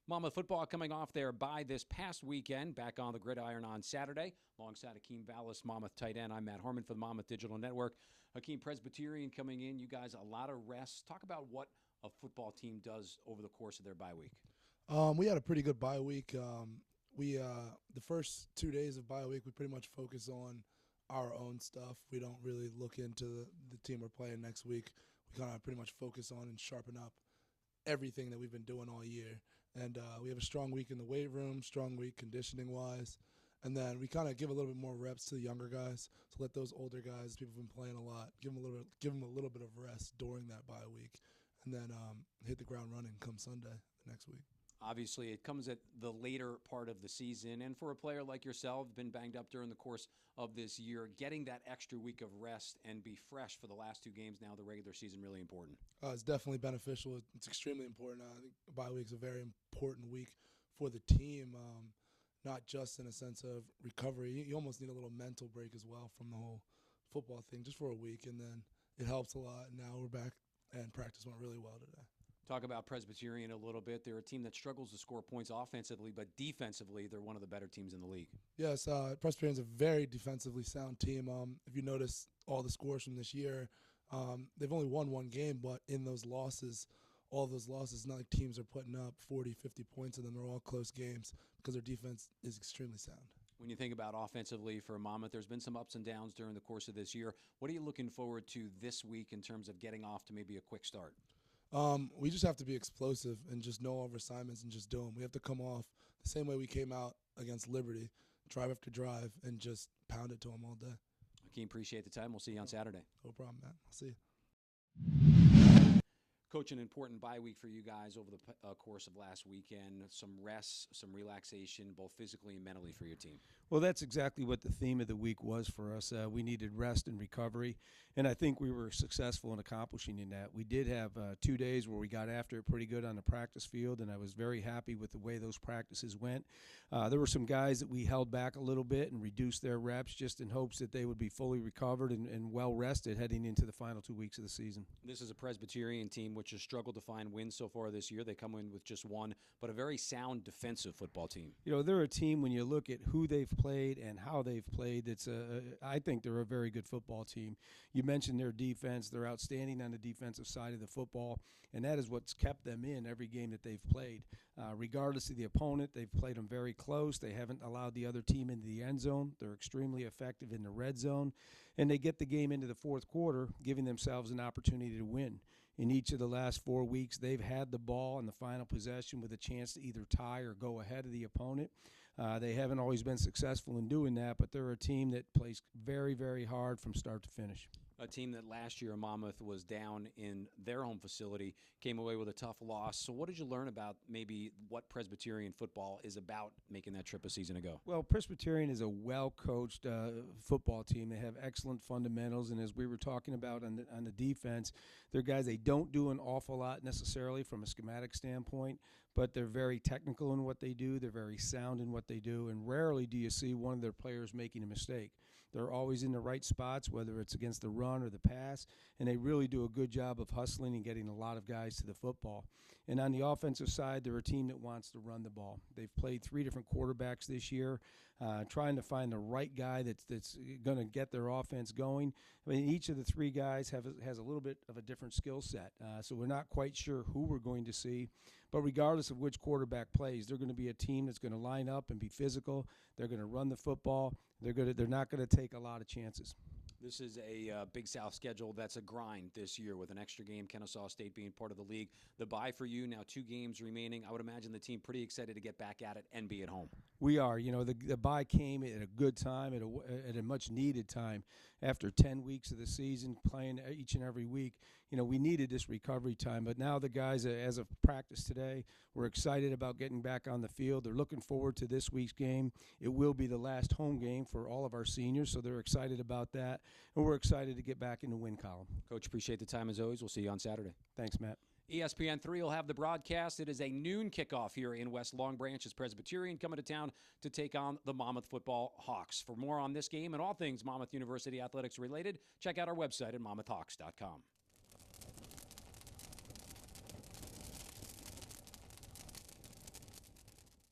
Monmouth football coming off their bye this past weekend, back on the gridiron on Saturday. Alongside Hakeem Valles, Monmouth tight end, I'm Matt Harmon for the Monmouth Digital Network. Hakeem, Presbyterian coming in. You guys, a lot of rest. Talk about what a football team does over the course of their bye week. We had a pretty good bye week. The first 2 days of bye week, we pretty much focus on our own stuff. We don't really look into the team we're playing next week. We kind of pretty much focus on and sharpen up everything that we've been doing all year. And we have a strong week in the weight room, strong week conditioning-wise. And then we kind of give a little bit more reps to the younger guys to let those older guys, people who've been playing a lot, give them a little bit of rest during that bye week, and then hit the ground running come Sunday the next week. Obviously, it comes at the later part of the season, and for a player like yourself, been banged up during the course of this year, getting that extra week of rest and be fresh for the last two games now, the regular season, really important. It's definitely beneficial. It's extremely important. I think bye week is a very important week for the team, not just in a sense of recovery. You almost need a little mental break as well from the whole football thing, just for a week, and then it helps a lot. And now we're back, and practice went really well today. Talk about Presbyterian a little bit. They're a team that struggles to score points offensively, but defensively, they're one of the better teams in the league. Yes, Presbyterian's a very defensively sound team. If you notice all the scores from this year, they've only won one game, but in those losses, all those losses, not like teams are putting up 40, 50 points, and then they're all close games because their defense is extremely sound. When you think about offensively for Monmouth, there's been some ups and downs during the course of this year. What are you looking forward to this week in terms of getting off to maybe a quick start? We just have to be explosive and just know our assignments and just do them. We have to come off the same way we came out against Liberty, drive after drive, and just pound it to them all day. Hakeem, appreciate the time. We'll see you on Saturday. No problem, man. I'll see you. Coach, an important bye week for you guys over the course of last weekend. Some rest, some relaxation, both physically and mentally for your team. Well, that's exactly what the theme of the week was for us. We needed rest and recovery, and I think we were successful in accomplishing in that. We did have 2 days where we got after it pretty good on the practice field, and I was very happy with the way those practices went. There were some guys that we held back a little bit and reduced their reps just in hopes that they would be fully recovered and well-rested heading into the final 2 weeks of the season. This is a Presbyterian team which has struggled to find wins so far this year. They come in with just one, but a very sound defensive football team. You know, they're a team, when you look at who they've played and how they've played, I think they're a very good football team. You mentioned their defense. They're outstanding on the defensive side of the football, and that is what's kept them in every game that they've played. Regardless of the opponent, they've played them very close. They haven't allowed the other team into the end zone. They're extremely effective in the red zone, and they get the game into the fourth quarter, giving themselves an opportunity to win. In each of the last 4 weeks, they've had the ball in the final possession with a chance to either tie or go ahead of the opponent. They haven't always been successful in doing that, but they're a team that plays very, very hard from start to finish. A team that last year Monmouth was down in their home facility, came away with a tough loss. So what did you learn about maybe what Presbyterian football is about making that trip a season ago? Well, Presbyterian is a well-coached football team. They have excellent fundamentals, and as we were talking about on the defense, they're guys, they don't do an awful lot necessarily from a schematic standpoint, but they're very technical in what they do. They're very sound in what they do, and rarely do you see one of their players making a mistake. They're always in the right spots, whether it's against the run or the pass, and they really do a good job of hustling and getting a lot of guys to the football. And on the offensive side, they're a team that wants to run the ball. They've played 3 different quarterbacks this year, trying to find the right guy that's going to get their offense going. I mean, each of the 3 guys has a little bit of a different skill set, so we're not quite sure who we're going to see. But regardless of which quarterback plays, they're going to be a team that's going to line up and be physical. They're going to run the football. They're not going to take a lot of chances. This is a Big South schedule that's a grind this year with an extra game, Kennesaw State being part of the league. The bye for you, now 2 games remaining. I would imagine the team pretty excited to get back at it and be at home. We are. You know, the bye came at a good time, at a much-needed time. After 10 weeks of the season, playing each and every week, you know, we needed this recovery time. But now the guys, as of practice today, we're excited about getting back on the field. They're looking forward to this week's game. It will be the last home game for all of our seniors, so they're excited about that. And we're excited to get back in the win column. Coach, appreciate the time as always. We'll see you on Saturday. Thanks, Matt. ESPN3 will have the broadcast. It is a noon kickoff here in West Long Branch as Presbyterian coming to town to take on the Monmouth football Hawks. For more on this game and all things Monmouth University athletics related, check out our website at monmouthhawks.com.